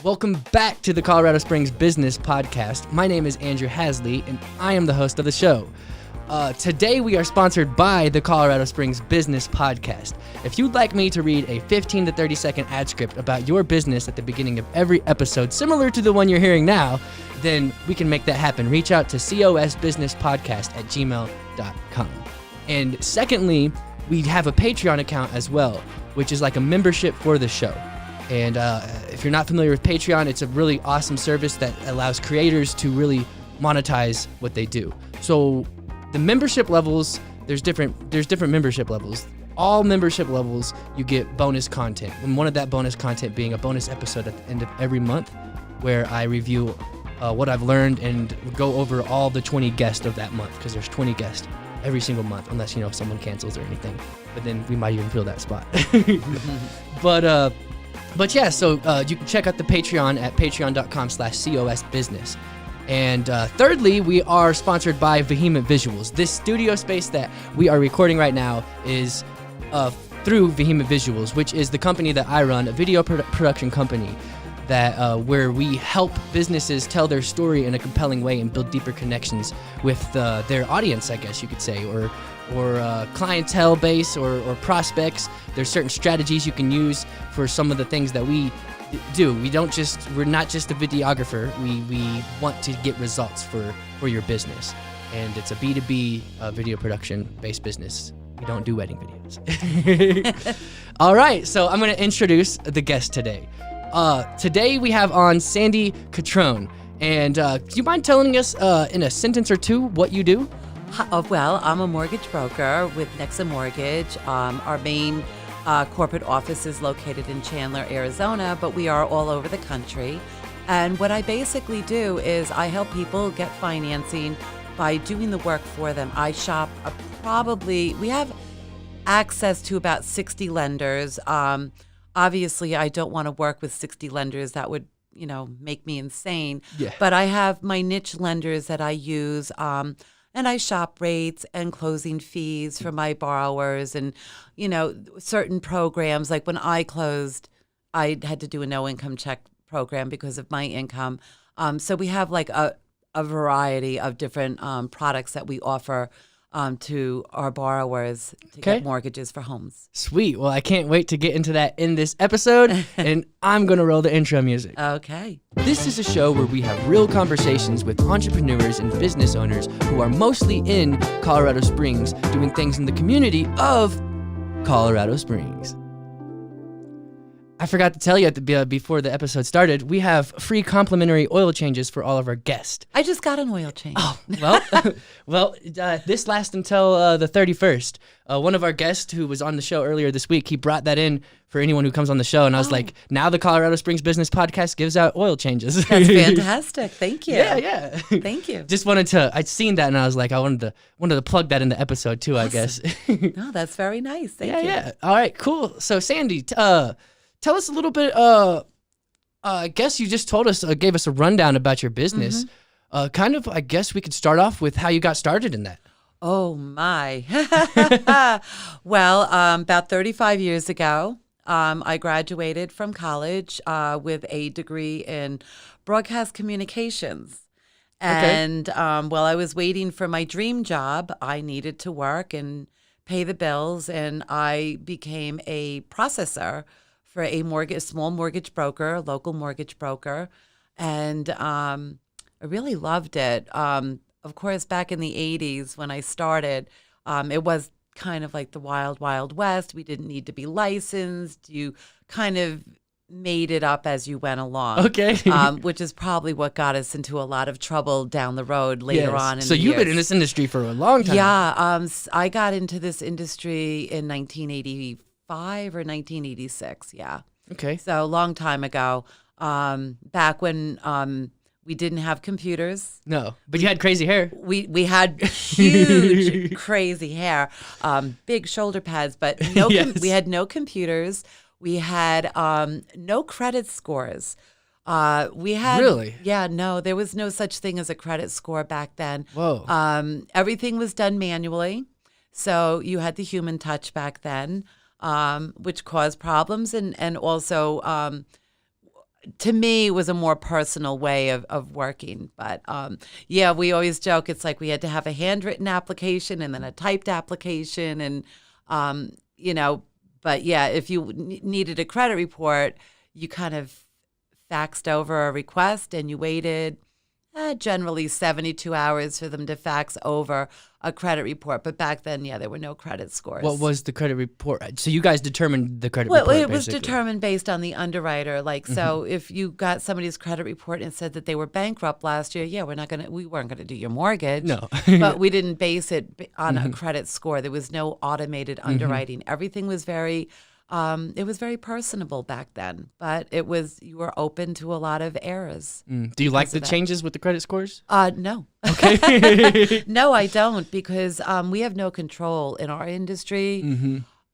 Welcome back to the Colorado Springs Business Podcast. My name is Andrew Hasley, and I am the host of the show. Today, we are sponsored by the Colorado Springs Business Podcast. If you'd like me to read a 15 to 30 second ad script about your business at the beginning of every episode, similar to the one you're hearing now, then we can make that happen. Reach out to cosbusinesspodcast@gmail.com. And secondly, we have a Patreon account as well, which is like a membership for the show. And if you're not familiar with Patreon, it's a really awesome service that allows creators to really monetize what they do. So the membership levels, there's different membership levels. All membership levels, you get bonus content. And one of that bonus content being a bonus episode at the end of every month where I review what I've learned and go over all the 20 guests of that month, because there's 20 guests every single month, unless, someone cancels or anything. But then we might even fill that spot. But yeah, so you can check out the Patreon at patreon.com/cosbusiness. And thirdly, we are sponsored by Vehement Visuals. This studio space that we are recording right now is through Vehement Visuals, which is the company that I run, a video production company that where we help businesses tell their story in a compelling way and build deeper connections with their audience, I guess you could say, or clientele base or prospects. There's certain strategies you can use for some of the things that we do. We're not just a videographer. We want to get results for your business. And it's a B2B video production based business. We don't do wedding videos. All right, so I'm going to introduce the guest today. Today we have on Sandy Cutrone. And do you mind telling us in a sentence or two what you do? Well, I'm a mortgage broker with Nexa Mortgage. Our main corporate office is located in Chandler, Arizona, but we are all over the country. And what I basically do is I help people get financing by doing the work for them. I shop we have access to about 60 lenders. Obviously, I don't want to work with 60 lenders. That would make me insane. Yeah. But I have my niche lenders that I use. And I shop rates and closing fees for my borrowers and, certain programs. Like when I closed, I had to do a no-income check program because of my income. So we have like a variety of different products that we offer to our borrowers to get mortgages for homes. Sweet. Well, I can't wait to get into that in this episode, and I'm going to roll the intro music. Okay. This is a show where we have real conversations with entrepreneurs and business owners who are mostly in Colorado Springs, doing things in the community of Colorado Springs. I forgot to tell you before the episode started, we have free complimentary oil changes for all of our guests. I just got an oil change. Oh, well, this lasts until the 31st. One of our guests who was on the show earlier this week, he brought that in for anyone who comes on the show, and I was like, now the Colorado Springs Business Podcast gives out oil changes. That's fantastic. Thank you. Yeah. Thank you. Just I'd seen that, and I was like, I wanted to plug that in the episode too, awesome. I guess. No, that's very nice. Thank you. Yeah. All right, cool. So Sandy, tell us a little bit, I guess you just gave us a rundown about your business. Mm-hmm. I guess we could start off with how you got started in that. Oh, my. Well, about 35 years ago, I graduated from college with a degree in broadcast communications. And while I was waiting for my dream job, I needed to work and pay the bills, and I became a processor for a small mortgage broker, a local mortgage broker, and I really loved it. Of course, back in the 80s when I started, it was kind of like the wild, wild west. We didn't need to be licensed. You kind of made it up as you went along. Okay. Which is probably what got us into a lot of trouble down the road later on in the years. So you've been in this industry for a long time. Yeah. I got into this industry in 1985 or 1986. Yeah. Okay. So a long time ago, back when we didn't have computers. No, but you had crazy hair. We had huge, crazy hair, big shoulder pads, but we had no computers. We had no credit scores. Really? Yeah, no, there was no such thing as a credit score back then. Whoa. Everything was done manually. So you had the human touch back then, which caused problems. And also to me, it was a more personal way of working. But yeah, we always joke it's like we had to have a handwritten application and then a typed application, and But yeah, if you needed a credit report, you kind of faxed over a request and you waited generally 72 hours for them to fax over a credit report. But back then, yeah, there were no credit scores. What was the credit report? So you guys determined the credit Well, report, it was basically. determined based on the underwriter. Like, so if you got somebody's credit report and said that they were bankrupt last year, yeah, we weren't gonna do your mortgage. No. But we didn't base it on a credit score. There was no automated underwriting. Everything was it was very personable back then, but you were open to a lot of errors. Do you like the changes with the credit scores? No. Okay. No, I don't, because we have no control in our industry.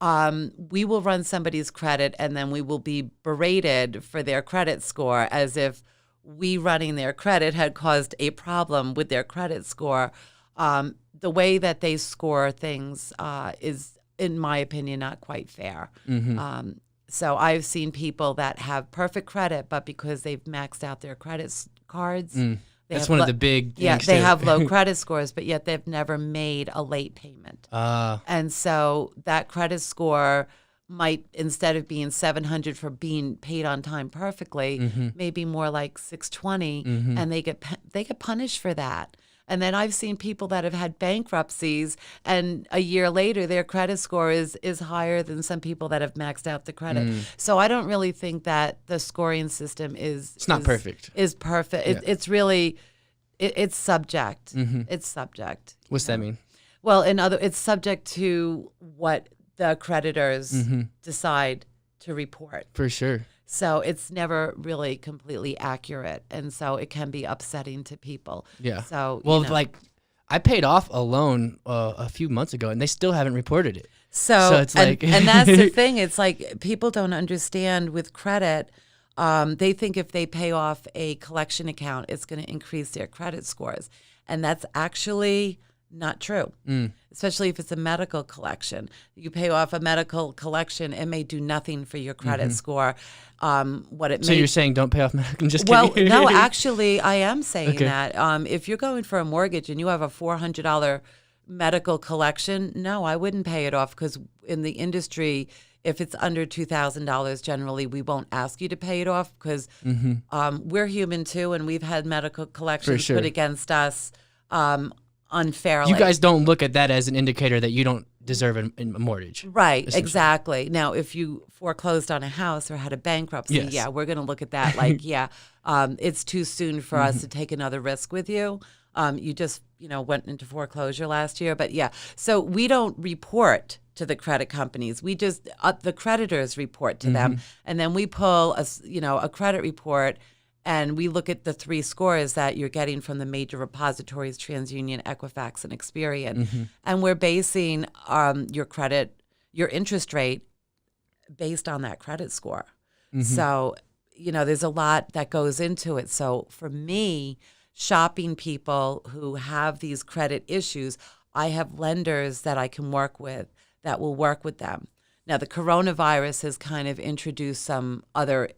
We will run somebody's credit and then we will be berated for their credit score as if we running their credit had caused a problem with their credit score. The way that they score things is, in my opinion, not quite fair. So I've seen people that have perfect credit, but because they've maxed out their credit cards, that's one of the big things they too. have low credit scores, but yet they've never made a late payment. And so that credit score might, instead of being 700 for being paid on time perfectly, maybe more like 620, and they get punished for that. And then I've seen people that have had bankruptcies, and a year later, their credit score is higher than some people that have maxed out the credit. So I don't really think that the scoring system It's not perfect. Is perfect. Yeah. It's really, it's subject. It's subject. What's that mean? Well, it's subject to what the creditors decide to report. For sure. So it's never really completely accurate, and so it can be upsetting to people. Yeah. So like, I paid off a loan a few months ago, and they still haven't reported it. So it's like, and that's the thing. It's like people don't understand with credit. They think if they pay off a collection account, it's going to increase their credit scores, and that's actually not true. Especially if it's a medical collection. You pay off a medical collection, it may do nothing for your credit score. So you're saying don't pay off medical? Just kidding. Well, no, actually, I am saying that. If you're going for a mortgage and you have a $400 medical collection, no, I wouldn't pay it off, because in the industry, if it's under $2,000, generally we won't ask you to pay it off, because we're human too, and we've had medical collections put against us unfairly. You guys don't look at that as an indicator that you don't deserve a mortgage. Right, exactly. Now, if you foreclosed on a house or had a bankruptcy, yeah, we're going to look at that like, it's too soon for us to take another risk with you. You just, went into foreclosure last year. But yeah, so we don't report to the credit companies. We just, the creditors report to them. And then we pull a credit report, and we look at the 3 scores that you're getting from the major repositories, TransUnion, Equifax, and Experian. And we're basing your interest rate based on that credit score. So, there's a lot that goes into it. So for me, shopping people who have these credit issues, I have lenders that I can work with that will work with them. Now, the coronavirus has kind of introduced some other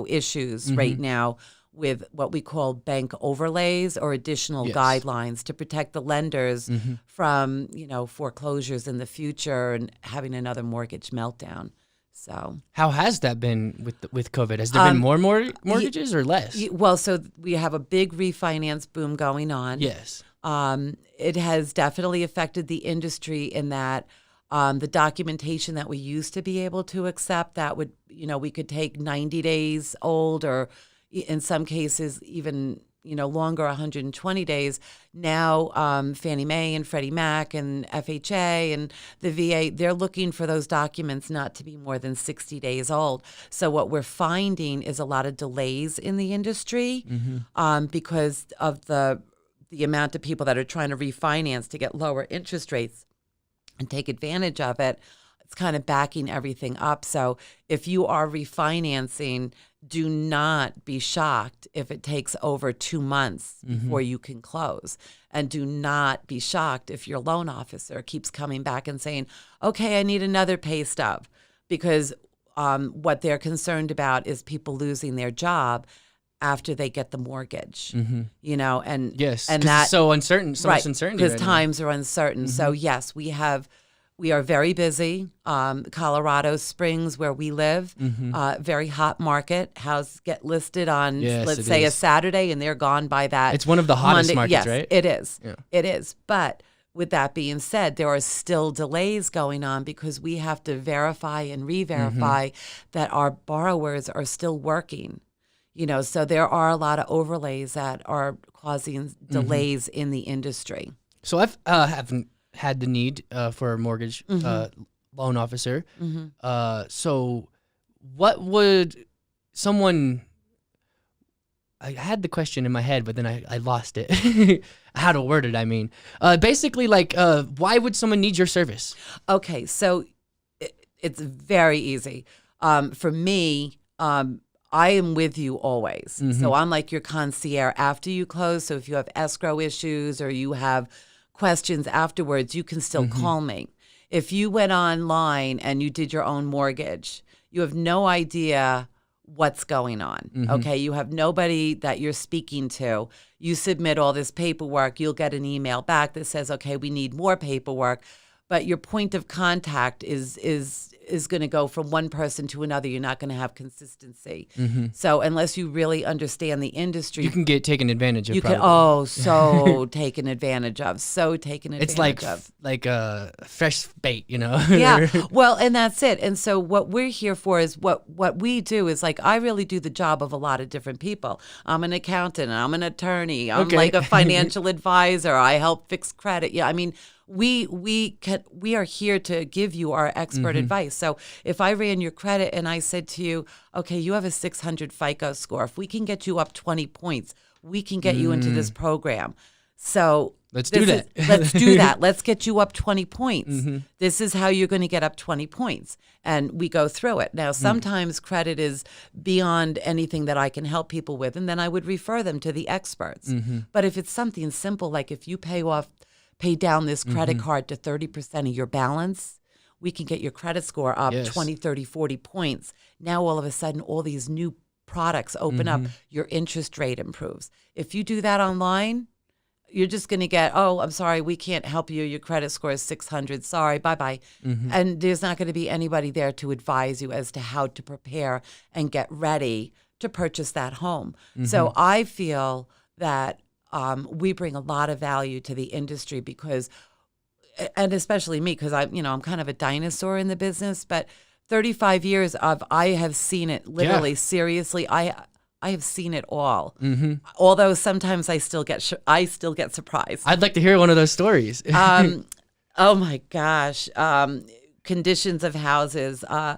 issues right now with what we call bank overlays or additional guidelines to protect the lenders from, foreclosures in the future and having another mortgage meltdown. So how has that been with COVID? Has there been more mortgages or less? Well, so we have a big refinance boom going on. Yes. It has definitely affected the industry in that the documentation that we used to be able to accept, that would, we could take 90 days old, or in some cases even, longer, 120 days. Now, Fannie Mae and Freddie Mac and FHA and the VA, they're looking for those documents not to be more than 60 days old. So what we're finding is a lot of delays in the industry because of the amount of people that are trying to refinance to get lower interest rates and take advantage of it. It's kind of backing everything up. So if you are refinancing, do not be shocked if it takes over 2 months before you can close. And do not be shocked if your loan officer keeps coming back and saying, okay, I need another pay stub. Because what they're concerned about is people losing their job after they get the mortgage, you know, and Yes, and 'cause that it's so uncertain, so much uncertainty because right now. times are uncertain. So yes, we are very busy. Colorado Springs, where we live, very hot market. Houses get listed on, Yes, let's it say, a is. Saturday, and they're gone by that. It's one of the hottest Monday. markets, Yes, right? it is. Yeah. It is. But with that being said, there are still delays going on because we have to verify and re-verify that our borrowers are still working. You know, so there are a lot of overlays that are causing delays in the industry. So I've haven't had the need for a mortgage loan officer. So what would someone? I had the question in my head, but then I lost it. How to word it, I mean. Basically, like, why would someone need your service? Okay, so it's very easy. For me, I am with you always. So I'm like your concierge after you close. So if you have escrow issues or you have questions afterwards, you can still call me. If you went online and you did your own mortgage, you have no idea what's going on. Okay, you have nobody that you're speaking to. You submit all this paperwork, you'll get an email back that says, okay, we need more paperwork, but your point of contact is going to go from one person to another. You're not going to have consistency. So unless you really understand the industry, You can get taken advantage of. you can taken advantage of. So taken advantage It's like of. like a fresh bait, you know. Yeah. Well, and that's it. And so what we're here for is what we do is like I really do the job of a lot of different people. I'm an accountant, I'm an attorney, I'm Okay. like a financial advisor. I help fix credit. Yeah, I mean, we are here to give you our expert advice. So if I ran your credit and I said to you, okay, you have a 600 FICO score. If we can get you up 20 points, we can get you into this program. So Let's do that. Let's do that. Let's get you up 20 points. This is how you're going to get up 20 points. And we go through it. Now, sometimes credit is beyond anything that I can help people with, and then I would refer them to the experts. But if it's something simple, like if you pay down this credit card to 30% of your balance, we can get your credit score up 20, 30, 40 points. Now, all of a sudden, all these new products open up. Your interest rate improves. If you do that online, you're just going to get, oh, I'm sorry, we can't help you. Your credit score is 600. Sorry, bye-bye. And there's not going to be anybody there to advise you as to how to prepare and get ready to purchase that home. So I feel that we bring a lot of value to the industry because, and especially me, because I'm kind of a dinosaur in the business, but 35 years I have seen it literally, seriously. I have seen it all. Although sometimes I still get surprised. I'd like to hear one of those stories. Oh my gosh. Conditions of houses. I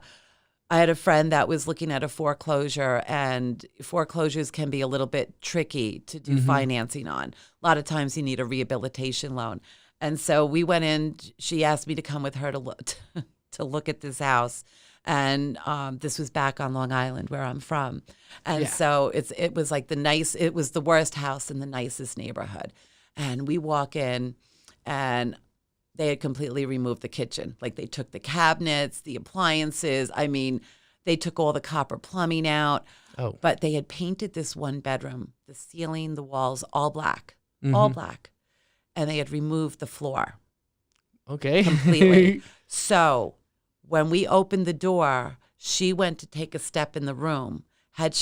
had a friend that was looking at a foreclosure, and foreclosures can be a little bit tricky to do financing on. A lot of times you need a rehabilitation loan. And so we went in, she asked me to come with her to look at this house. And this was back on Long Island where I'm from. And so it was like it was the worst house in the nicest neighborhood. And we walk in and they had completely removed the kitchen. Like they took the cabinets, the appliances. I mean, they took all the copper plumbing out. Oh. But they had painted this one bedroom, the ceiling, the walls, all black. And they had removed the floor. Okay. Completely. So when we opened the door, she went to take a step in the room. Had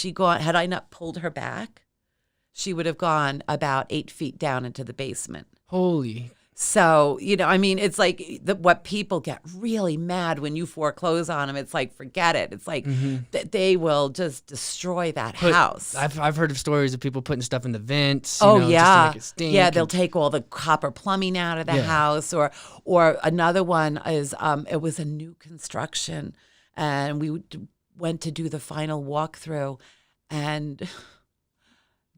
I not pulled her back, she would have gone about 8 feet down into the basement. Holy. So, I mean, it's like what people get really mad when you foreclose on them. It's like, forget it. It's like they will just destroy that house. I've heard of stories of people putting stuff in the vents. Oh, just to yeah. make it stink. Yeah, they'll take all the copper plumbing out of the house. Or another one is it was a new construction. And we went to do the final walkthrough. And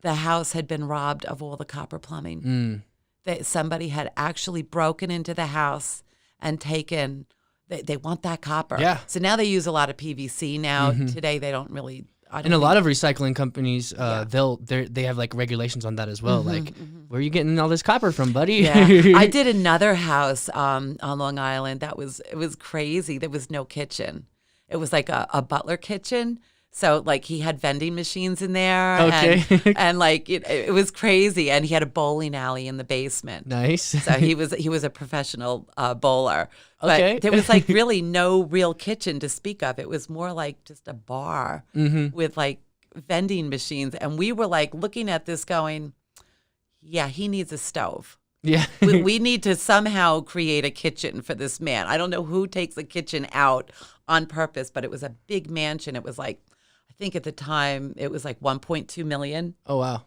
the house had been robbed of all the copper plumbing. That somebody had actually broken into the house and taken. They want that copper. Yeah. So now they use a lot of PVC. Now today they don't really. And a lot of recycling companies, they have like regulations on that as well. Like, where are you getting all this copper from, buddy? Yeah. I did another house on Long Island. It was crazy. There was no kitchen. It was like a butler kitchen. So like he had vending machines in there, Okay. and like it was crazy. And he had a bowling alley in the basement. Nice. So he was a professional bowler. But Okay. there was like really no real kitchen to speak of. It was more like just a bar with like vending machines. And we were like looking at this going, yeah, he needs a stove. Yeah. we need to somehow create a kitchen for this man. I don't know who takes a kitchen out on purpose, but it was a big mansion. It was like, I think at the time it was like 1.2 million. Oh, wow.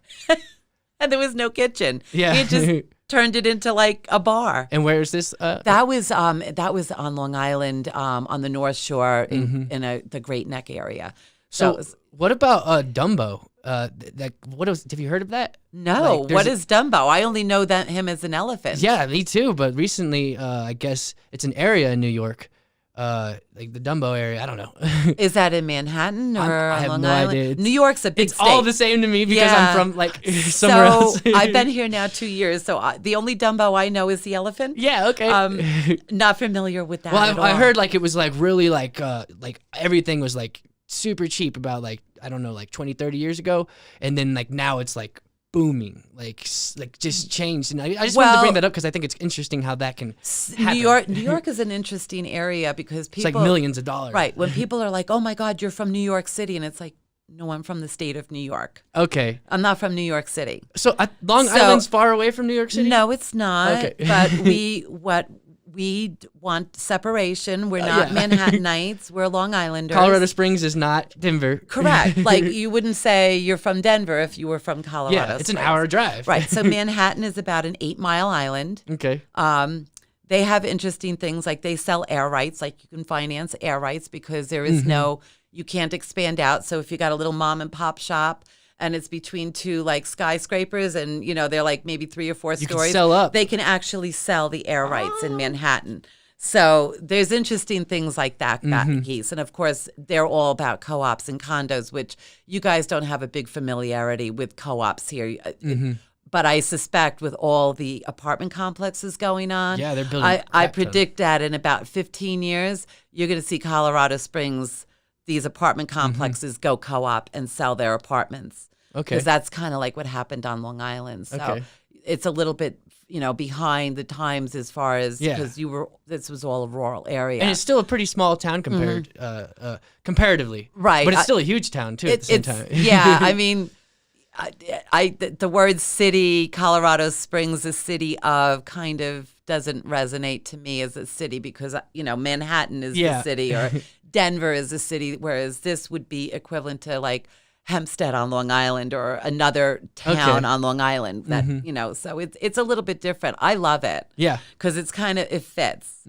And there was no kitchen. Yeah. He had just turned it into like a bar. And where is this? That was on Long Island, on the North Shore in the Great Neck area. So it was, what about Dumbo? Have you heard of that? no, Like, what is Dumbo? I only know him as an elephant. Yeah, me too. But recently, I guess it's an area in New York, like the Dumbo area. I don't know. Is that in Manhattan or I on have Long no Island? idea. New York's a big It's state. all the same to me because Yeah. I'm from like somewhere else. So I've been here now 2 years. So the only Dumbo I know is the elephant. Yeah. Okay. Not familiar with that. Well, at I all. heard like it was like really like everything was like super cheap about like I don't know like 20, 30 years ago, and then like now it's like booming, like just changed. And I just wanted to bring that up because I think it's interesting how that can happen. New York is an interesting area because people It's like millions of dollars. Right. When people are like, "Oh my God, you're from New York City," and it's like, "No, I'm from the state of New York. Okay. I'm not from New York City." So Long Island's far away from New York City? No, it's not. Okay. But we want separation. We're not yeah. Manhattanites. We're Long Islanders. Colorado Springs is not Denver. Correct. Like you wouldn't say you're from Denver if you were from Colorado. Yeah, it's an Springs. hour drive. Right. So Manhattan is about an 8-mile island. Okay. They have interesting things like they sell air rights, like you can finance air rights because there is you can't expand out. So if you got a little mom and pop shop and it's between two like skyscrapers and they're like maybe 3 or 4 You can stories, sell up. they can actually sell the air rights in Manhattan. So there's interesting things like that piece. And of course, they're all about co-ops and condos, which you guys don't have a big familiarity with co-ops here. But I suspect with all the apartment complexes going on, Yeah, they're building I crap predict that in about 15 years, you're going to see Colorado Springs, these apartment complexes go co-op and sell their apartments. Okay. Because that's kind of like what happened on Long Island. So Okay. it's a little bit, behind the times as far as, Yeah. because this was all a rural area. And it's still a pretty small town comparatively. Right. But it's still a huge town, too, at the same time. Yeah, I mean, the word city, Colorado Springs, a city of, kind of doesn't resonate to me as a city because, Manhattan is Yeah. the city or Denver is the city, whereas this would be equivalent to like Hempstead on Long Island or another town on Long Island. That so it's a little bit different. I love it. Yeah. Because it's it fits.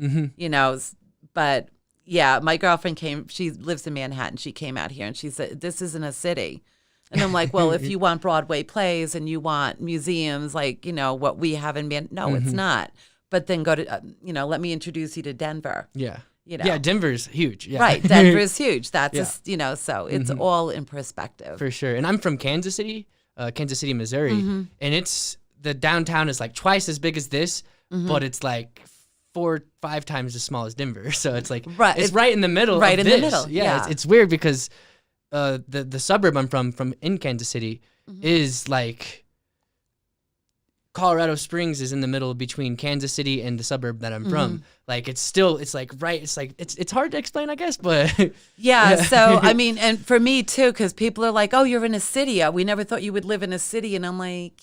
But yeah, my girlfriend she lives in Manhattan. She came out here and she said, "This isn't a city." And I'm like, well, if you want Broadway plays and you want museums like, what we have in no, it's not. But then go to, let me introduce you to Denver. Yeah. You know. Yeah, Denver's huge. Yeah. Right. Denver is huge. That's, Yeah. so it's all in perspective. For sure. And I'm from Kansas City, Missouri. And the downtown is like twice as big as this, but it's like 4 or 5 times as small as Denver. So it's like, it's right in the middle. Right of in this. the middle. Yeah. It's weird because the suburb I'm from in Kansas City is like Colorado Springs is in the middle between Kansas City and the suburb that I'm from. Like it's hard to explain, I guess, but yeah. So I mean, and for me too, because people are like, "Oh, you're in a city. We never thought you would live in a city," and I'm like,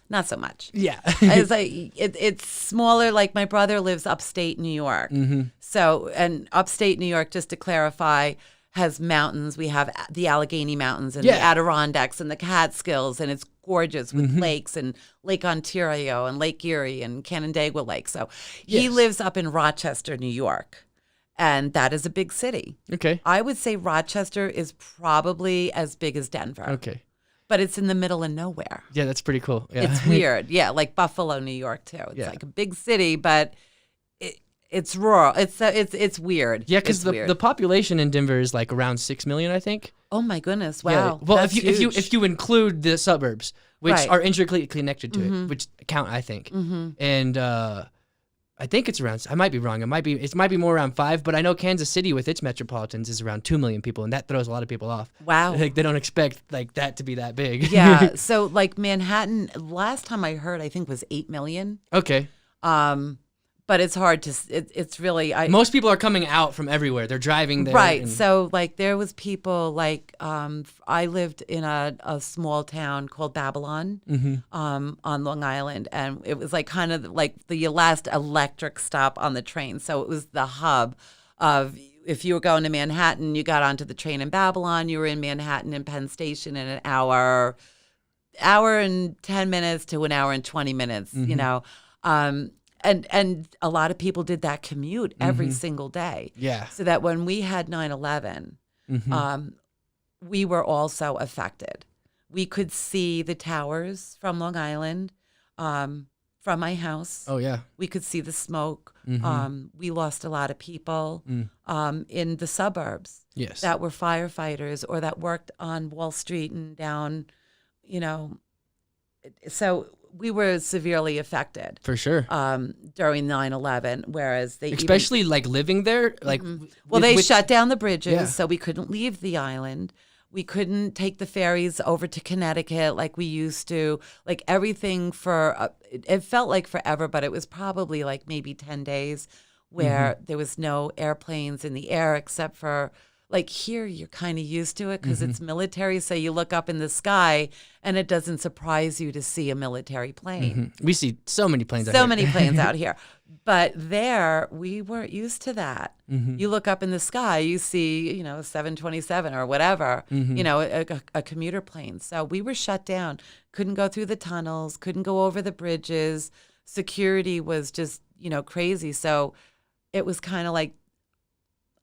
not so much. Yeah. It's like it's smaller. Like my brother lives upstate New York. So, and upstate New York, just to clarify, has mountains. We have the Allegheny Mountains and the Adirondacks and the Catskills, and it's gorgeous with lakes and Lake Ontario and Lake Erie and Canandaigua Lake. So he lives up in Rochester, New York, and that is a big city. Okay. I would say Rochester is probably as big as Denver. Okay. But it's in the middle of nowhere. Yeah, that's pretty cool. Yeah. It's weird. Yeah, like Buffalo, New York, too. It's like a big city, but it's rural. It's weird. Yeah, because It's weird. the population in Denver is like around 6 million, I think. Oh my goodness! Wow. Yeah. Well, That's huge. if you include the suburbs, which Right. are intricately connected to it, which count, I think, and I think it's around. I might be wrong. It might be more around 5. But I know Kansas City with its metropolitans is around 2 million people, and that throws a lot of people off. Wow. Like they don't expect like that to be that big. Yeah. So like Manhattan, last time I heard, I think was 8 million. Okay. But it's hard to. It's really. Most people are coming out from everywhere. They're driving there. Right. So like there was people like I lived in a small town called Babylon on Long Island, and it was like kind of like the last electric stop on the train. So it was the hub of, if you were going to Manhattan, you got onto the train in Babylon, you were in Manhattan and Penn Station in an hour and 10 minutes to an hour and 20 minutes, you know. And a lot of people did that commute every single day. Yeah. So that when we had 9/11, we were also affected. We could see the towers from Long Island, from my house. Oh, yeah. We could see the smoke. We lost a lot of people in the suburbs Yes. that were firefighters or that worked on Wall Street and down, you know. So we were severely affected. For sure. During 9/11, whereas they especially like living there, like well, they shut down the bridges, Yeah. so we couldn't leave the island. We couldn't take the ferries over to Connecticut like we used to. Like everything for it felt like forever, but it was probably like maybe 10 days where there was no airplanes in the air except for. Like here, you're kind of used to it because it's military. So you look up in the sky, and it doesn't surprise you to see a military plane. We see so many planes. So many planes out here. But there, we weren't used to that. You look up in the sky, you see, you know, 727 or whatever, you know, a commuter plane. So we were shut down. Couldn't go through the tunnels. Couldn't go over the bridges. Security was just, you know, crazy. So it was kind of like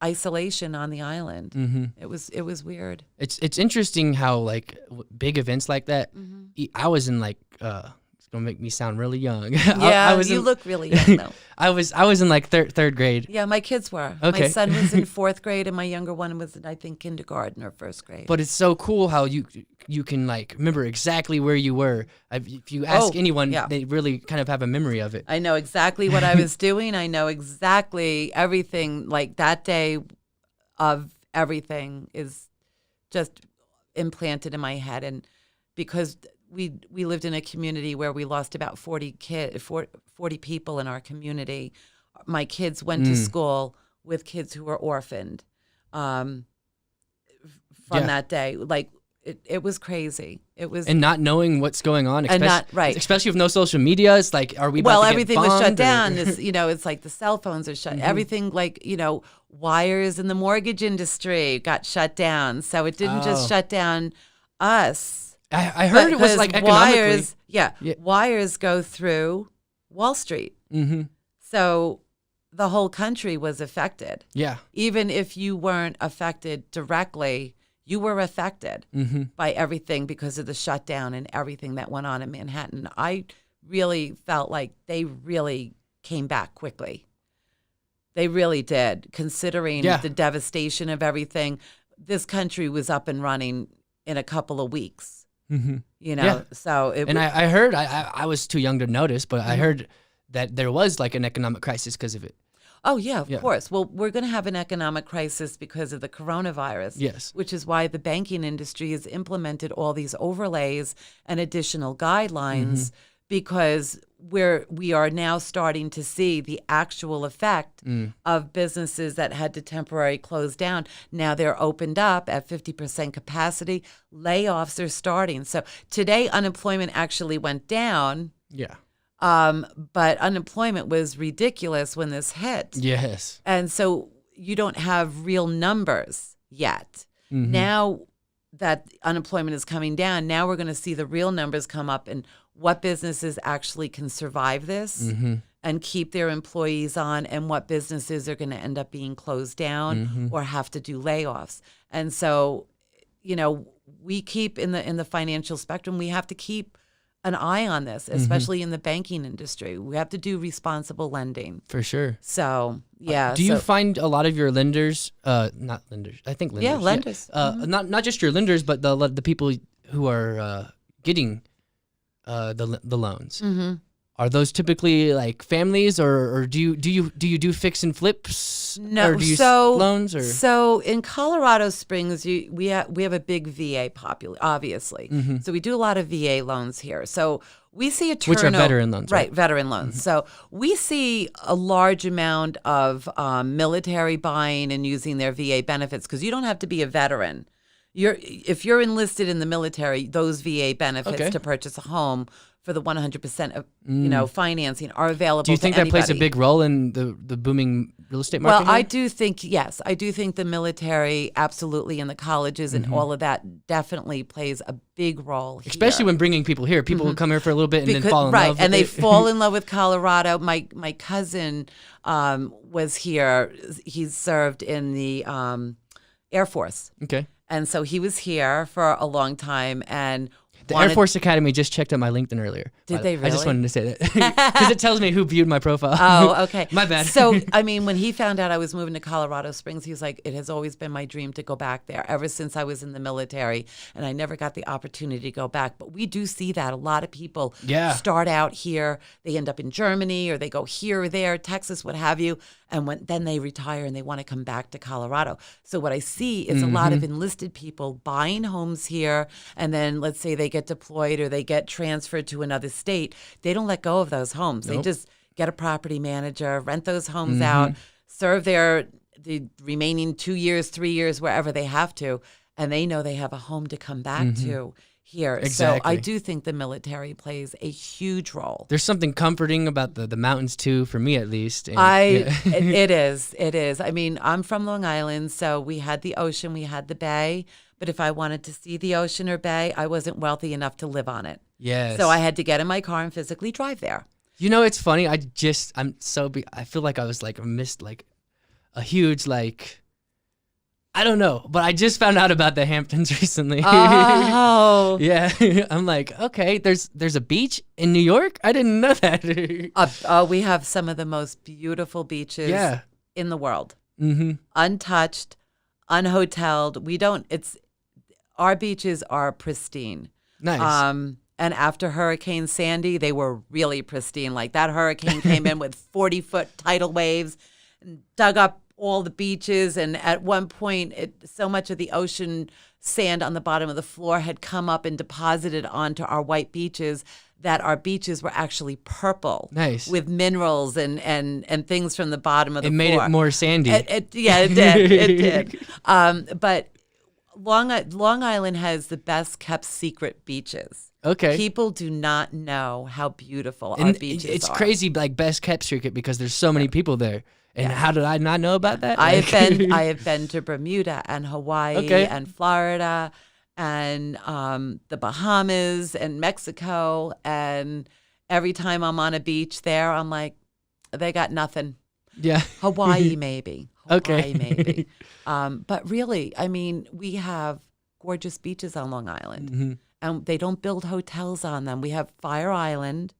isolation on the island. It was weird. It's interesting how like big events like that. I was in like it's gonna make me sound really young. Yeah, you look really young though. I was in like third grade. Yeah, my kids were. Okay. My son was in 4th grade, and my younger one was in, I think, kindergarten or 1st grade. But it's so cool how you can like remember exactly where you were. If you ask anyone, they really kind of have a memory of it. I know exactly what I was doing. I know exactly everything. Like that day of everything is just implanted in my head. And because we lived in a community where we lost about 40 people in our community. My kids went to school with kids who were orphaned from that day. Like, it was crazy. It was, and not knowing what's going on, especially with no social media. It's like, are we about to get everything was shut bombed, down. It's, you know, it's like the cell phones are shut. Everything, like, you know, wires in the mortgage industry got shut down. So it didn't just shut down us. I heard it was like economically. Wires go through Wall Street. So the whole country was affected. Yeah. Even if you weren't affected directly, you were affected by everything because of the shutdown and everything that went on in Manhattan. I really felt like they really came back quickly. They really did, considering the devastation of everything. This country was up and running in a couple of weeks. You know, so it. And I heard, I was too young to notice, but I heard that there was like an economic crisis because of it. Oh, yeah, of course. Well, we're going to have an economic crisis because of the coronavirus. Yes. Which is why the banking industry has implemented all these overlays and additional guidelines because we are now starting to see the actual effect of businesses that had to temporarily close down. Now they're opened up at 50% capacity. Layoffs are starting. So today unemployment actually went down. Yeah. But unemployment was ridiculous when this hit. Yes. And so you don't have real numbers yet. Now that unemployment is coming down, now we're going to see the real numbers come up and what businesses actually can survive this and keep their employees on, and what businesses are going to end up being closed down or have to do layoffs. And so, you know, we keep in the financial spectrum, we have to keep an eye on this, especially in the banking industry. We have to do responsible lending. For sure. So, yeah. Do you find a lot of your lenders, not lenders, I think lenders. Yeah, lenders. Not just your lenders, but the people who are getting the loans. are those typically like families, or do you do fix and flips? No, or do you so loans or so in Colorado Springs, we have a big VA population, obviously. So we do a lot of VA loans here. So we see a turnover, which are veteran loans, right? Veteran loans. So we see a large amount of military buying and using their VA benefits because you don't have to be a veteran. If you're enlisted in the military, those VA benefits to purchase a home for the 100% of financing are available. Do you think to that plays a anybody. big role in the booming real estate market? Well, I do think I do think the military absolutely, and the colleges and all of that definitely plays a big role here. Especially when bringing people here. People will come here for a little bit and then fall in love with and they it. fall in love with Colorado. My cousin was here. He served in the Air Force. Okay. And so he was here for a long time and The Air Force Academy just checked out my LinkedIn earlier. Did they really? I just wanted to say that because it tells me who viewed my profile. Oh, okay. My bad. So, I mean, when he found out I was moving to Colorado Springs, he was like, it has always been my dream to go back there ever since I was in the military. And I never got the opportunity to go back. But we do see that. A lot of people start out here. They end up in Germany or they go here or there, Texas, what have you. And then they retire and they want to come back to Colorado. So what I see is a lot of enlisted people buying homes here. And then let's say they get deployed or they get transferred to another state. They don't let go of those homes. They just get a property manager, rent those homes out, serve the remaining 2 years, 3 years, wherever they have to. And they know they have a home to come back to here. Exactly. So I do think the military plays a huge role. There's something comforting about the mountains too, for me at least. And, It is. I mean, I'm from Long Island, so we had the ocean, we had the bay. But if I wanted to see the ocean or bay, I wasn't wealthy enough to live on it. Yes. So I had to get in my car and physically drive there. You know, it's funny. I feel like I was like missed like a huge like. I don't know, but I just found out about the Hamptons recently. Oh. Yeah. I'm like, okay, there's a beach in New York? I didn't know that. We have some of the most beautiful beaches in the world. Untouched, unhoteled. Our beaches are pristine. Nice. And after Hurricane Sandy, they were really pristine. Like that hurricane came in with 40-foot tidal waves and dug up all the beaches, and at one point, so much of the ocean sand on the bottom of the floor had come up and deposited onto our white beaches that our beaches were actually purple. Nice. With minerals and things from the bottom of the floor. It made it more sandy. It did. It did. But Long Island has the best kept secret beaches. Okay. People do not know how beautiful our beaches are. It's crazy, like best kept secret because there's so many people there. And how did I not know about that? I have been to Bermuda and Hawaii and Florida and the Bahamas and Mexico, and every time I'm on a beach there, I'm like, they got nothing. Yeah. Hawaii maybe. Okay. Maybe. But really, I mean, we have gorgeous beaches on Long Island, and they don't build hotels on them. We have Fire Island,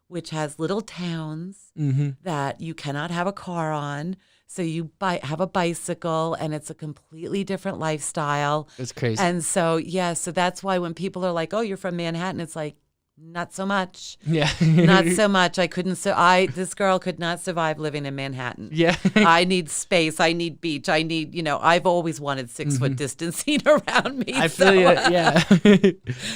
which has little towns that you cannot have a car on. So you have a bicycle, and it's a completely different lifestyle. It's crazy. And so, so that's why when people are like, oh, you're from Manhattan, it's like, not so much. Yeah. Not so much. This girl could not survive living in Manhattan. Yeah. I need space. I need beach. I need, I've always wanted 6-foot distancing around me. I feel you. Yeah.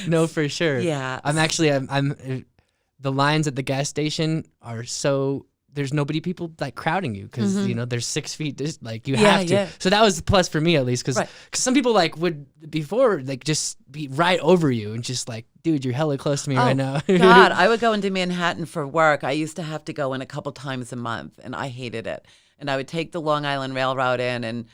No, for sure. Yeah. I'm the lines at the gas station are so there's people like crowding you because there's 6 feet like you have to. Yeah. So that was the plus for me at least because some people like would before like just be right over you and just like, dude, you're hella close to me right now. God, I would go into Manhattan for work. I used to have to go in a couple times a month, and I hated it. And I would take the Long Island Railroad in and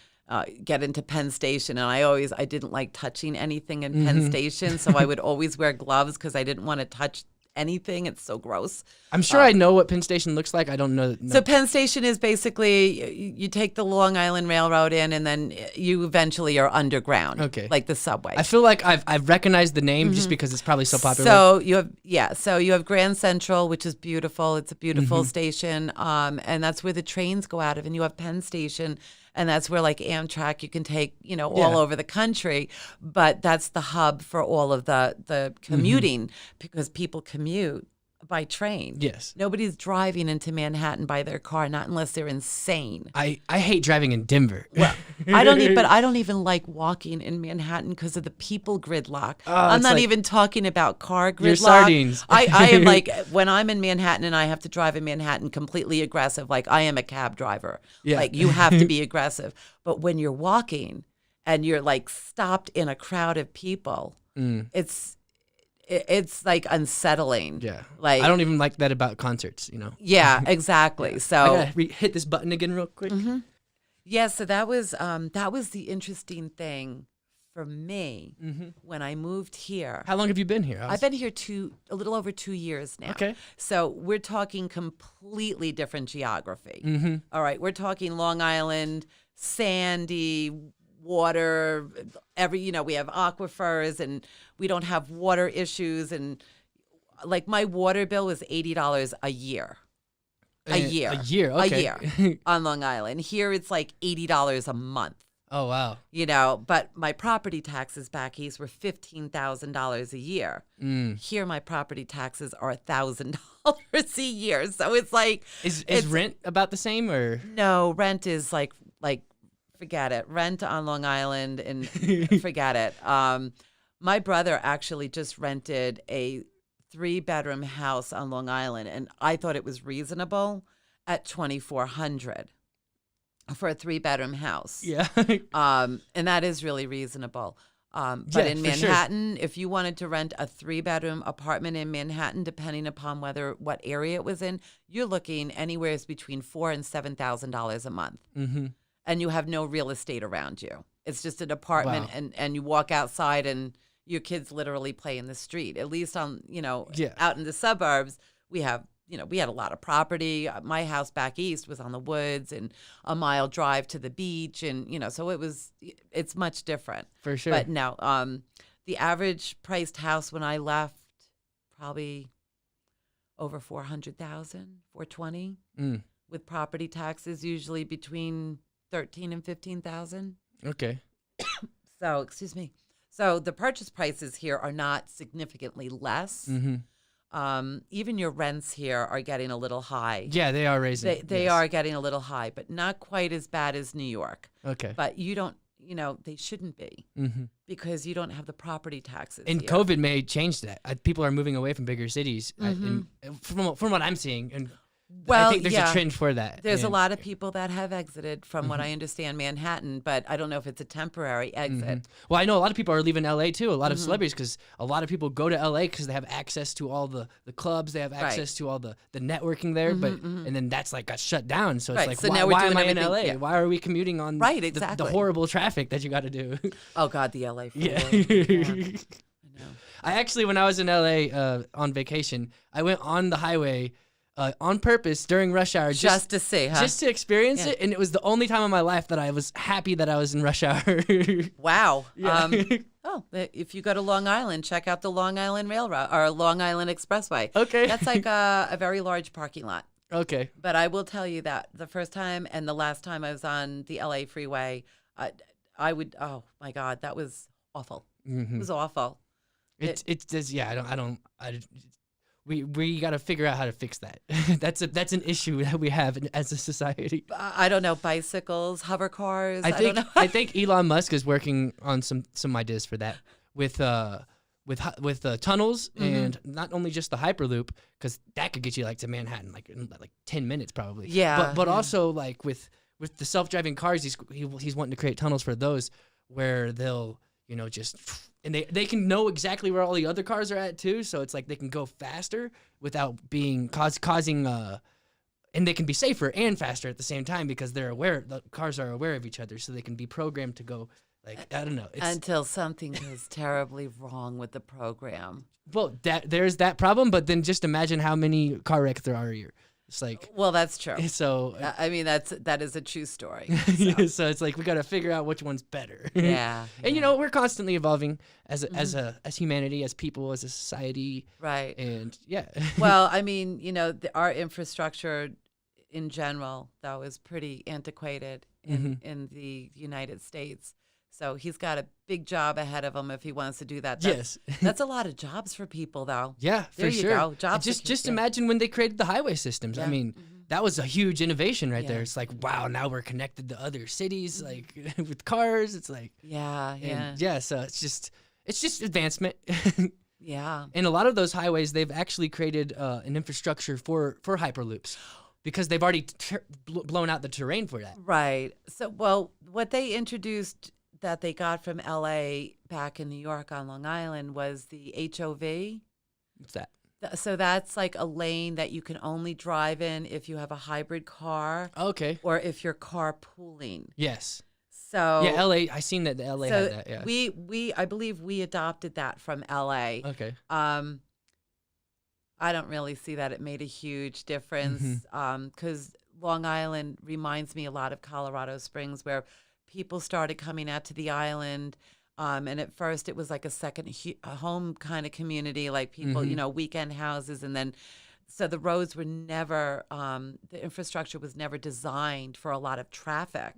get into Penn Station, and I didn't like touching anything in Penn Station, so I would always wear gloves because I didn't want to touch anything. It's so gross. I'm sure I know what Penn Station looks like. I don't know. No. So Penn Station is basically you take the Long Island Railroad in, and then you eventually are underground, like the subway. I feel like I've recognized the name just because it's probably so popular. So you have Grand Central, which is beautiful. It's a beautiful station, and that's where the trains go out of. And you have Penn Station, and that's where like Amtrak you can take, all over the country. But that's the hub for all of the commuting because people commute. by train. Yes. Nobody's driving into Manhattan by their car, not unless they're insane. I hate driving in Denver. Well, I don't even like walking in Manhattan because of the people gridlock. I'm not even talking about car gridlock. You're sardines. I am like, when I'm in Manhattan and I have to drive in Manhattan, completely aggressive. Like, I am a cab driver. Yeah. Like, you have to be aggressive. But when you're walking and you're like stopped in a crowd of people, it's like unsettling. Yeah. Like, I don't even like that about concerts, you know. Yeah, exactly. So I gotta hit this button again real quick. yeah, so that was the interesting thing for me when I moved here. How long have you been here? I've been here a little over 2 years now. Okay. So we're talking completely different geography. All right, we're talking Long Island, sandy, water, we have aquifers and we don't have water issues. And like my water bill was $80 a year. A year. Okay. A year on Long Island. Here it's like $80 a month. Oh, wow. But my property taxes back east were $15,000 a year. Here my property taxes are $1,000 a year. So it's like Is rent about the same or? No, rent is like forget it. Rent on Long Island and forget it. My brother actually just rented a 3-bedroom house on Long Island, and I thought it was reasonable at $2,400 for a 3-bedroom house. Yeah. And that is really reasonable. But in Manhattan, if you wanted to rent a 3-bedroom apartment in Manhattan, depending upon what area it was in, you're looking anywhere between $4,000 and $7,000 a month. And you have no real estate around you. It's just an apartment, and you walk outside and your kids literally play in the street. At least on, out in the suburbs, we had a lot of property. My house back east was on the woods and a mile drive to the beach. And, so it's much different. For sure. But no, the average priced house when I left, probably over $400,000, $420,000, with property taxes usually between $13,000 and $15,000. Okay. So, excuse me. So the purchase prices here are not significantly less. Even your rents here are getting a little high. Yeah, they are raising. They are getting a little high, but not quite as bad as New York. Okay. But you don't, they shouldn't be because you don't have the property taxes. And here. COVID may change that. People are moving away from bigger cities, from what I'm seeing. And Well, I think there's a trend for that. There's a lot of people that have exited from what I understand Manhattan, but I don't know if it's a temporary exit. Well, I know a lot of people are leaving LA too, a lot of celebrities, because a lot of people go to LA because they have access to all the clubs, they have access to all the networking there, and then that's like got shut down. So it's like, So why, now we're why doing am I in everything- LA? yeah. Why are we commuting on Exactly. the horrible traffic that you got to do? Oh, God, the LA freeway. Yeah. I know. I actually, when I was in LA on vacation, I went on the highway on purpose during rush hour Just to see, huh? just to experience it, and it was the only time in my life that I was happy that I was in rush hour. Wow. Yeah. If you go to Long Island, check out the Long Island Railroad or Long Island Expressway. Okay. That's like a very large parking lot. Okay. But I will tell you that the first time and the last time I was on the LA freeway, oh my God, that was awful. It was awful. It's just, yeah, we got to figure out how to fix that. That's an issue that we have as a society. I don't know, bicycles, hover cars. I don't know. I think Elon Musk is working on some ideas for that with tunnels and not only just the Hyperloop, because that could get you like to Manhattan like in like 10 minutes probably. Yeah. But also like with the self-driving cars, he's wanting to create tunnels for those where they'll just. And they can know exactly where all the other cars are at too, so it's like they can go faster without being causing and they can be safer and faster at the same time because the cars are aware of each other, so they can be programmed to go like, I don't know. Until something goes terribly wrong with the program. Well, there's that problem, but then just imagine how many car wrecks there are a year. It's like, well, that's true. So I mean, that is a true story. So it's like we got to figure out which one's better. Yeah. And we're constantly evolving as humanity, as people, as a society. Right. And yeah. Well, I mean, our infrastructure in general, though, is pretty antiquated in the United States. So he's got a big job ahead of him if he wants to do that. Yes. That's a lot of jobs for people, though. Yeah, there for you sure. go. Jobs. Just imagine when they created the highway systems. I mean, that was a huge innovation right there. It's like, wow, now we're connected to other cities, like with cars. It's like, so it's just advancement. Yeah. And a lot of those highways, they've actually created an infrastructure for hyperloops because they've already blown out the terrain for that. Right. So, well, what they introduced that they got from LA back in New York on Long Island was the HOV. What's that? So that's like a lane that you can only drive in if you have a hybrid car. Okay. Or if you're carpooling. Yes. So yeah, LA. I seen that the LA had that. Yeah. I believe we adopted that from LA. Okay. I don't really see that it made a huge difference because Long Island reminds me a lot of Colorado Springs, where people started coming out to the island. And at first it was like a second home kind of community, like people, weekend houses. And then, so the roads were never, the infrastructure was never designed for a lot of traffic.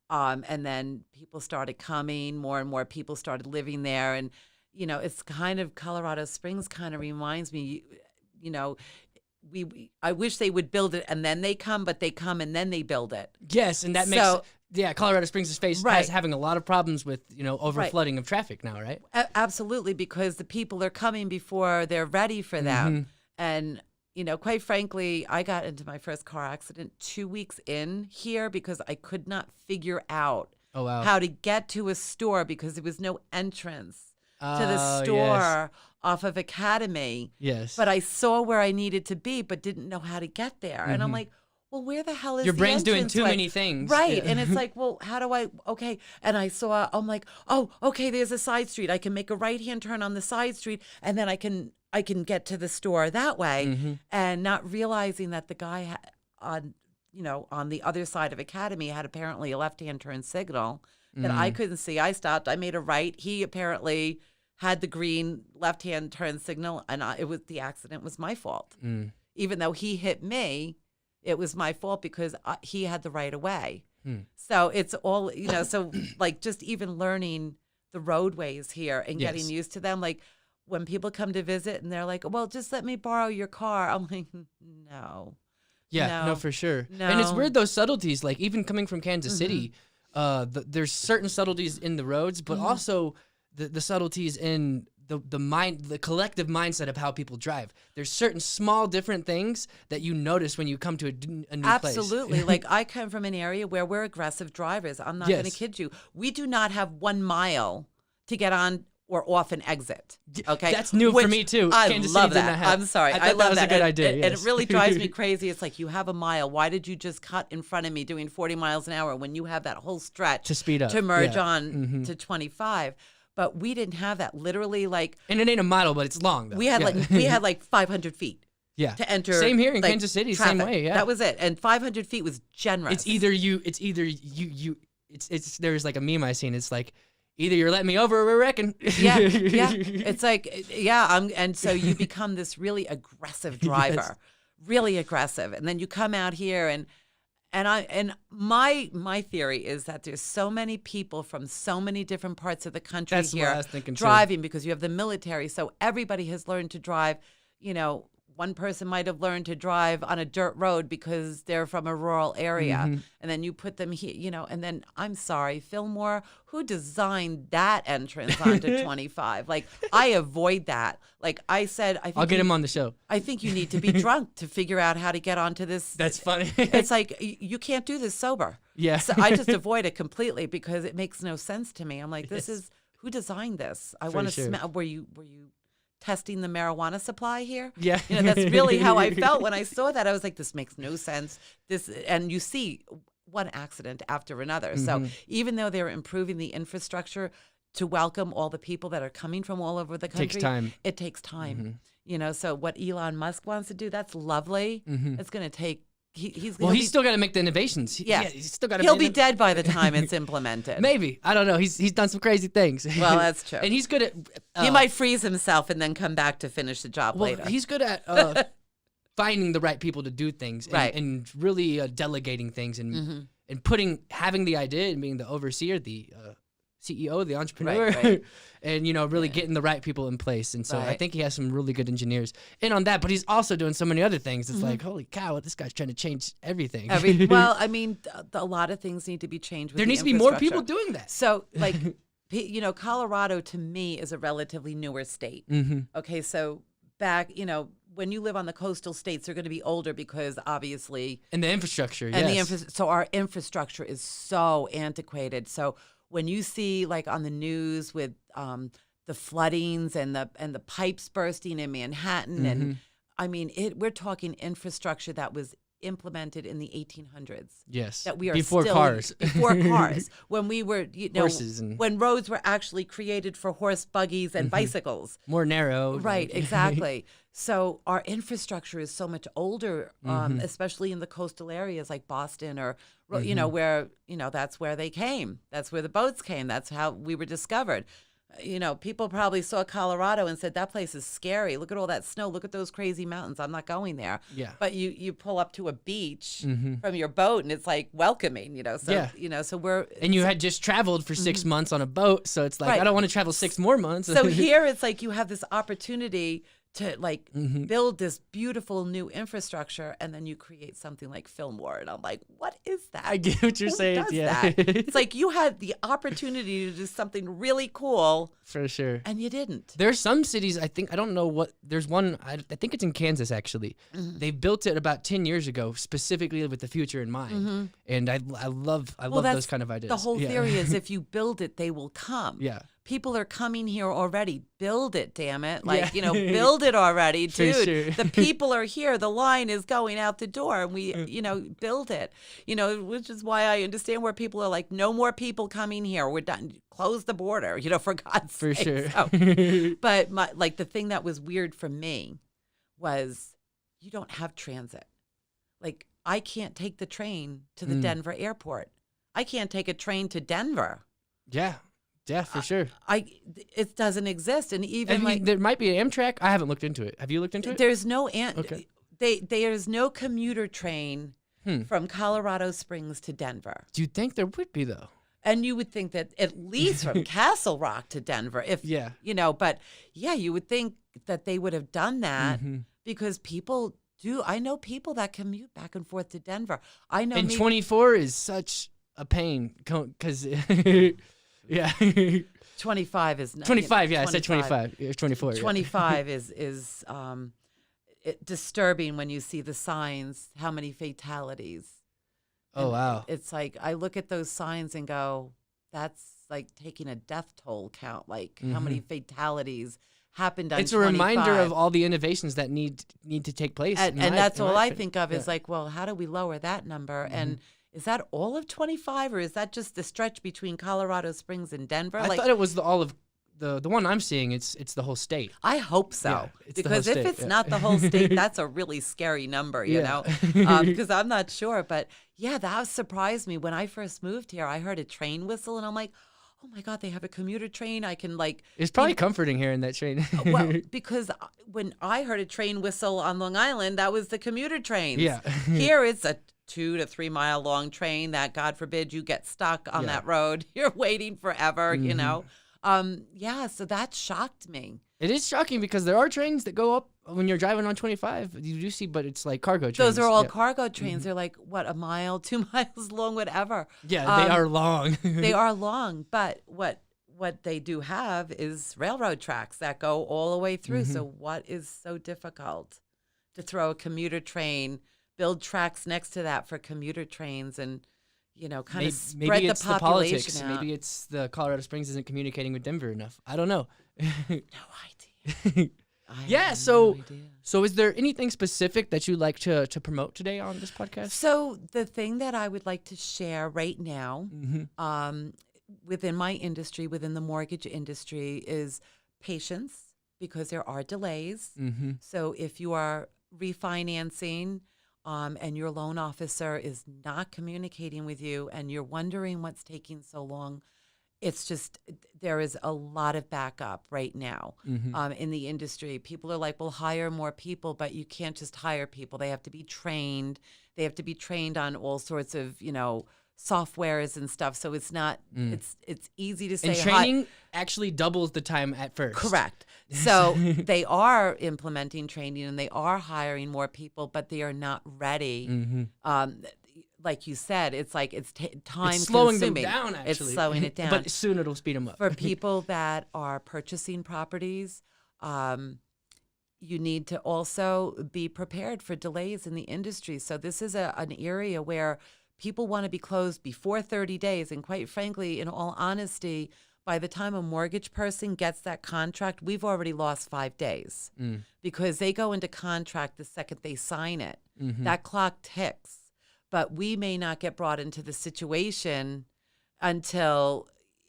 And then people started coming, more and more people started living there. And, it's kind of, Colorado Springs kind of reminds me, I wish they would build it and then they come, but they come and then they build it. Yes, and that makes Colorado Springs is having a lot of problems with over flooding of traffic now, right? Absolutely, because the people are coming before they're ready for them. And quite frankly, I got into my first car accident 2 weeks in here because I could not figure out how to get to a store because there was no entrance to the store off of Academy. Yes. But I saw where I needed to be, but didn't know how to get there. And I'm like, well, where the hell is your the brain's doing entrance too way? many things. Right. Yeah. And it's like, well, how do I, okay. And I saw, I'm like, oh, okay, there's a side street. I can make a right-hand turn on the side street and then I can get to the store that way. And not realizing that the guy on the other side of Academy had apparently a left-hand turn signal that I couldn't see. I stopped. I made a right. He apparently had the green left-hand turn signal, and the accident was my fault. Even though he hit me, it was my fault because he had the right of way. So it's all, so like just even learning the roadways here and getting used to them. Like when people come to visit and they're like, well, just let me borrow your car. I'm like, no. Yeah, no, for sure. No. And it's weird, those subtleties, like even coming from Kansas City, there's certain subtleties in the roads, but also the subtleties in the collective mindset of how people drive. There's certain small different things that you notice when you come to a new place. Absolutely. Like I come from an area where we're aggressive drivers. I'm not going to kid you. We do not have 1 mile to get on or off an exit. Okay. That's new for me too. I Kansas love City did that. not have. I'm sorry. I I thought love that was that. a good idea. And it really drives me crazy. It's like, you have a mile. Why did you just cut in front of me doing 40 miles an hour when you have that whole stretch to speed up, to merge on to 25? But we didn't have that. Literally, like, and it ain't a mile, but it's long though. We had like 500 feet. Yeah. To enter. Same here in like, Kansas City. traffic. Same way. Yeah. That was it. And 500 feet was generous. It's either you. It's there's like a meme I seen. It's like, either you're letting me over or we're wrecking. Yeah. It's like, and so you become this really aggressive driver, really aggressive. And then you come out here and my theory is that there's so many people from so many different parts of the country here driving because you have the military. So everybody has learned to drive, one person might have learned to drive on a dirt road because they're from a rural area. And then you put them here, and then I'm sorry, Fillmore, who designed that entrance onto 25? Like, I avoid that. Like I said, I'll get him on the show. I think you need to be drunk to figure out how to get onto this. That's funny. It's like, you can't do this sober. Yeah. So I just avoid it completely because it makes no sense to me. I'm like, who designed this? I want to smell. Were you testing the marijuana supply here? Yeah. That's really how I felt when I saw that. I was like, this makes no sense. And you see one accident after another. So even though they're improving the infrastructure to welcome all the people that are coming from all over the country, it takes time. So what Elon Musk wants to do, that's lovely. It's going to take, he's still got to make the innovations. He's still got to. He'll be dead by the time it's implemented. Maybe, I don't know. He's done some crazy things. Well, that's true. And he's good at. He might freeze himself and then come back to finish the job later. He's good at finding the right people to do things, and really delegating things, and having the idea and being the overseer, the CEO, the entrepreneur, Right. and really getting the right people in place. And so I Right. think he has some really good engineers in on that. But he's also doing so many other things. It's like, holy cow, this guy's trying to change everything. Well, I mean, a lot of things need to be changed. With there the needs to be more people infrastructure. doing that. So, like, Colorado to me is a relatively newer state. Okay, so back, when you live on the coastal states, they're going to be older because obviously, And the infrastructure, and yes. so our infrastructure is so antiquated. So when you see like on the news with the floodings and the pipes bursting in Manhattan, and I mean, we're talking infrastructure that was implemented in the 1800s. Yes. That we are Before still cars. before cars, when we were Horses and when roads were actually created for horse buggies and bicycles. more narrow. Right, like- exactly. So our infrastructure is so much older, especially in the coastal areas like Boston or where that's where they came. That's where the boats came. That's how we were discovered. People probably saw Colorado and said, that place is scary. Look at all that snow. Look at those crazy mountains. I'm not going there. Yeah. But you pull up to a beach from your boat and it's like welcoming, So, Yeah. So we're. And you had just traveled for 6 months on a boat, so it's like, Right. I don't want to travel 6 more months. So here it's like you have this opportunity to like build this beautiful new infrastructure, and then you create something like Fillmore, and I'm like, what is that? I get what you're Who saying. does Yeah. that? It's like you had the opportunity to do something really cool, For sure. and you didn't. There's some cities, I don't know what, there's one, I think it's in Kansas actually. They built it about 10 years ago, specifically with the future in mind. And I love those kind of ideas. The whole Yeah. theory is if you build it, they will come. Yeah. People are coming here already. Build it, damn it. Like, Yeah. build it already, For dude. sure. The people are here. The line is going out the door, and we, build it. Which is why I understand where people are like, no more people coming here. We're done. Close the border, for God's For sake. sure. So, but the thing that was weird for me was you don't have transit. Like, I can't take the train to the Denver airport. I can't take a train to Denver. Yeah. Yeah, for sure. It doesn't exist, and even There might be an Amtrak. I haven't looked into it. Have you looked into it? there's no Okay. there's no commuter train from Colorado Springs to Denver, Do you think there would be though? and you would think that at least from Castle Rock to Denver, if Yeah. but yeah, you would think that they would have done that because people do. I know people that commute back and forth to Denver. I know And me- 24 is such a pain because yeah. 25 is 25, yeah, I said 25. It's 24. 25 is disturbing when you see the signs, how many fatalities. Oh, And wow. It's like I look at those signs and go, that's like taking a death toll count, like how many fatalities happened on It's a reminder 25. of all the innovations that need to take place. And in my- that's in all my I opinion. think of is Yeah. like, well, how do we lower that number? And is that all of 25, or is that just the stretch between Colorado Springs and Denver? I thought it was all of the one I'm seeing. It's the whole state. I hope so, Yeah, it's the because whole if state, it's yeah. not the whole state, that's a really scary number, Yeah. because I'm not sure. But yeah, that surprised me when I first moved here. I heard a train whistle, and I'm like, oh my God, they have a commuter train. I can like. It's probably comforting hearing that train. Well, because when I heard a train whistle on Long Island, that was the commuter trains. Yeah. Here it's a 2 to 3 mile long train that, God forbid, you get stuck on that road. You're waiting forever, Yeah, so that shocked me. It is shocking because there are trains that go up when you're driving on 25. You do see, but it's like cargo trains. Those are all Yeah. cargo trains. They're like, what, a mile, 2 miles long, whatever. Yeah, they are long. They are long, but what they do have is railroad tracks that go all the way through. So what is so difficult to throw a commuter train, build tracks next to that for commuter trains, and kind of spread Maybe the it's the population politics. out? Maybe it's the Colorado Springs isn't communicating with Denver enough. I don't know. No idea. I Yeah, have so no idea. so is there anything specific that you'd like to promote today on this podcast? So the thing that I would like to share right now, Mm-hmm. within my industry, within the mortgage industry, is patience, because there are delays. Mm-hmm. So if you are refinancing and your loan officer is not communicating with you and you're wondering what's taking so long, it's just, there is a lot of backup right now in the industry. People are like, well, hire more people, but you can't just hire people. They have to be trained. They have to be trained on all sorts of, softwares and stuff. So it's not, it's easy to say. And training actually doubles the time at first. Correct. So they are implementing training and they are hiring more people, but they are not ready. Like you said, it's like it's time It's slowing consuming. them down, actually. It's slowing it down. But soon it'll speed them up. For people that are purchasing properties, you need to also be prepared for delays in the industry. So this is an area where people want to be closed before 30 days. And quite frankly, in all honesty, by the time a mortgage person gets that contract, we've already lost 5 days because they go into contract the second they sign it. That clock ticks. But we may not get brought into the situation until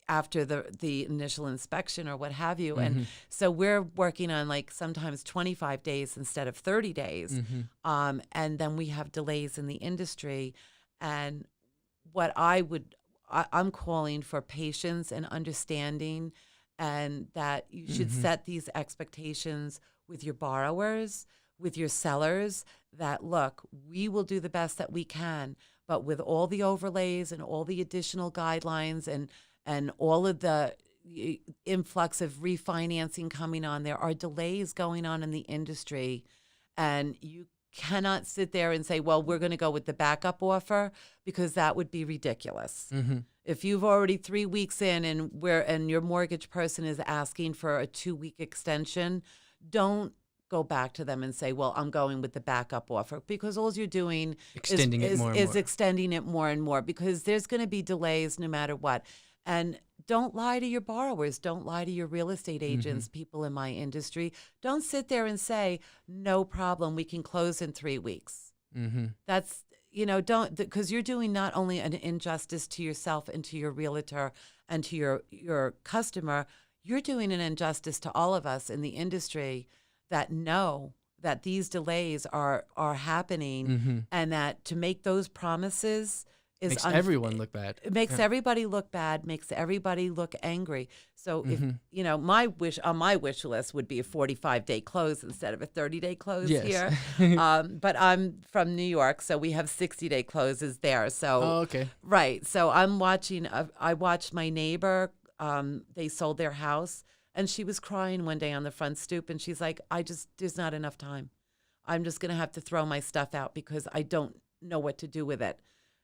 after the initial inspection or what have you. And so we're working on like sometimes 25 days instead of 30 days. And then we have delays in the industry. And what I'm calling for patience and understanding, and that you should set these expectations with your borrowers, with your sellers, that look, we will do the best that we can, but with all the overlays and all the additional guidelines and all of the influx of refinancing coming on, there are delays going on in the industry, and you cannot sit there and say, well, we're going to go with the backup offer, because that would be ridiculous. If you've already 3 weeks in and your mortgage person is asking for a 2-week extension, don't go back to them and say, well, I'm going with the backup offer, because all you're doing is extending it more and more, because there's going to be delays no matter what. And don't lie to your borrowers. Don't lie to your real estate agents, people in my industry. Don't sit there and say, no problem, we can close in 3 weeks. That's, don't, because you're doing not only an injustice to yourself and to your realtor and to your customer, you're doing an injustice to all of us in the industry that know that these delays are happening, and that to make those promises makes everyone look bad. It makes everybody look bad, makes everybody look angry. So if my wish on my wish list would be a 45-day close instead of a 30-day close here. But I'm from New York, so we have 60-day closes there. So right. So I'm watching. I watched my neighbor. They sold their house. And she was crying one day on the front stoop, and she's like, there's not enough time. I'm just going to have to throw my stuff out because I don't know what to do with it.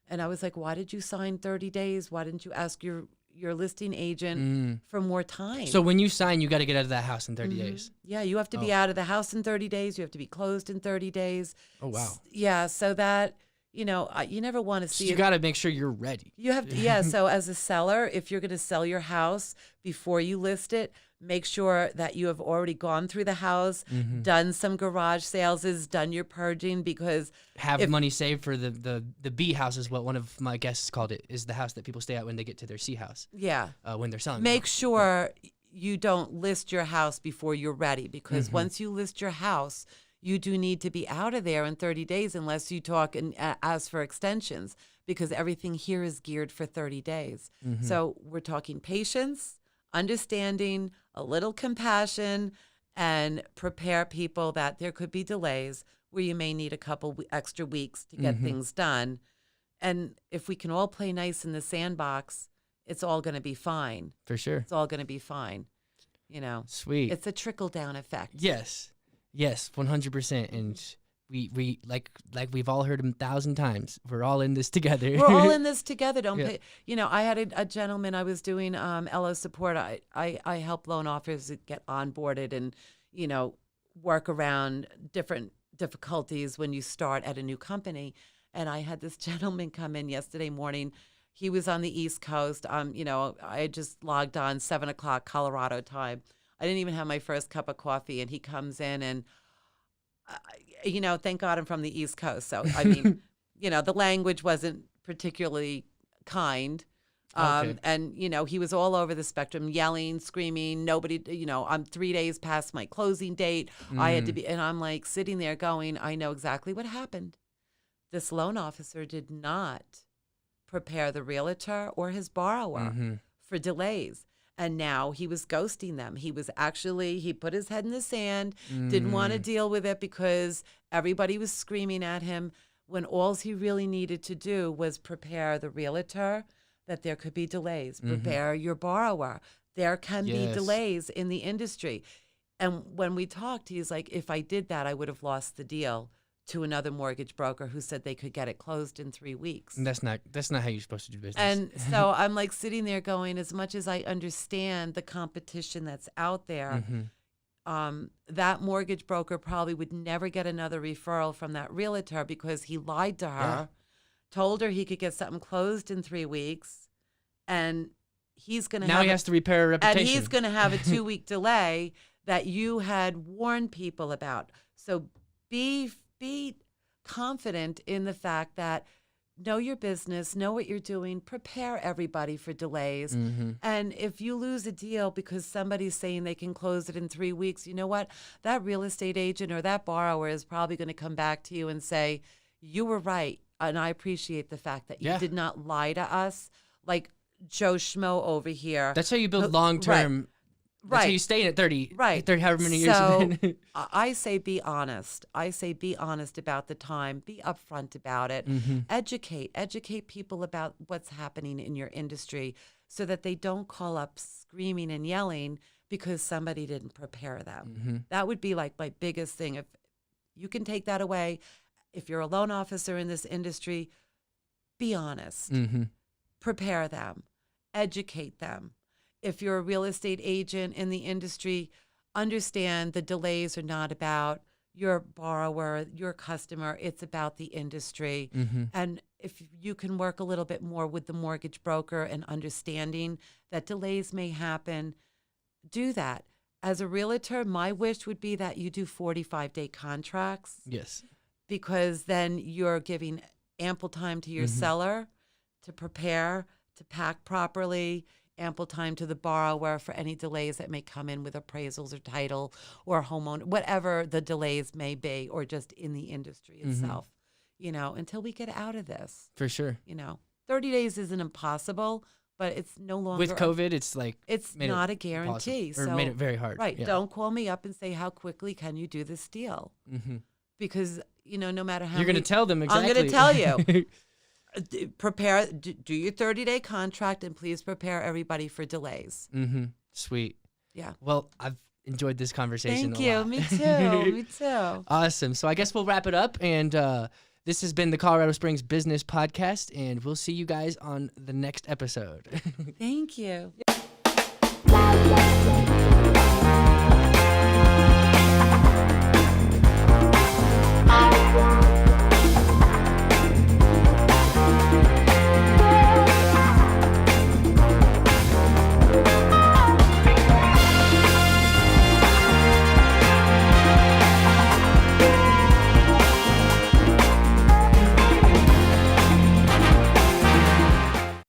And I was like, why did you sign 30 days? Why didn't you ask your listing agent for more time? So when you sign, you got to get out of that house in 30 days. Yeah, you have to be out of the house in 30 days. You have to be closed in 30 days. Oh, wow. Yeah, so that, you never want to see You got to make sure you're ready. You have to, so as a seller, if you're going to sell your house before you list it, make sure that you have already gone through the house, done some garage sales, done your purging, because have money saved for the B house is what one of my guests called it, is the house that people stay at when they get to their C house. Yeah. When they're selling. Make sure you don't list your house before you're ready, because once you list your house, you do need to be out of there in 30 days unless you talk and ask for extensions, because everything here is geared for 30 days. So we're talking patience, understanding, a little compassion, and prepare people that there could be delays where you may need a couple extra weeks to get things done. And if we can all play nice in the sandbox, it's all going to be fine. For sure. It's all going to be fine. Sweet. It's a trickle-down effect. Yes, 100%. And we like we've all heard 1,000 times, we're all in this together. We're all in this together. Don't pay. I had a gentleman, I was doing LO support. I help loan officers get onboarded and, work around different difficulties when you start at a new company. And I had this gentleman come in yesterday morning. He was on the East Coast. I had just logged on 7:00 Colorado time. I didn't even have my first cup of coffee, and he comes in and, thank God I'm from the East Coast. So, I mean, the language wasn't particularly kind. And, he was all over the spectrum, yelling, screaming, nobody, I'm 3 days past my closing date. I had to be, and I'm like sitting there going, I know exactly what happened. This loan officer did not prepare the realtor or his borrower for delays. And now he was ghosting them. He put his head in the sand, didn't want to deal with it because everybody was screaming at him. when all he really needed to do was prepare the realtor that there could be delays, prepare your borrower. There can be delays in the industry. And when we talked, he's like, if I did that, I would have lost the deal to another mortgage broker who said they could get it closed in 3 weeks. And that's not how you're supposed to do business. And so I'm like sitting there going, as much as I understand the competition that's out there, that mortgage broker probably would never get another referral from that realtor because he lied to her, told her he could get something closed in 3 weeks, and he's going to now he has to repair a reputation. And he's going to have a 2-week delay that you had warned people about. So be confident in the fact that know your business, know what you're doing, prepare everybody for delays. And if you lose a deal because somebody's saying they can close it in 3 weeks, you know what? That real estate agent or that borrower is probably going to come back to you and say, you were right. And I appreciate the fact that you did not lie to us like Joe Schmo over here. That's how you build long-term. That's how you stay in at 30. Right. 30, however many years you've been. I say be honest. I say be honest about the time. Be upfront about it. Educate people about what's happening in your industry so that they don't call up screaming and yelling because somebody didn't prepare them. That would be like my biggest thing. If you can take that away, if you're a loan officer in this industry, be honest. Prepare them. Educate them. If you're a real estate agent in the industry, understand the delays are not about your borrower, your customer. It's about the industry. And if you can work a little bit more with the mortgage broker and understanding that delays may happen, do that. As a realtor, my wish would be that you do 45-day contracts. Yes. Because then you're giving ample time to your seller to prepare, to pack properly, ample time to the borrower for any delays that may come in with appraisals or title or homeowner, whatever the delays may be, or just in the industry itself, you know, until we get out of this. For sure. You know, 30 days isn't impossible, but it's no longer. With COVID, it's like. It's not a guarantee. Or made it very hard. Right. Yeah. Don't call me up and say, how quickly can you do this deal? Because, you know, no matter how you're going to tell them exactly. I'm going to tell you. Prepare, do your 30-day contract, and please prepare everybody for delays. Sweet. Yeah. Well, I've enjoyed this conversation. Thank you. Me too. Me too. Awesome. So I guess we'll wrap it up. And this has been the Colorado Springs Business Podcast, and we'll see you guys on the next episode. Thank you.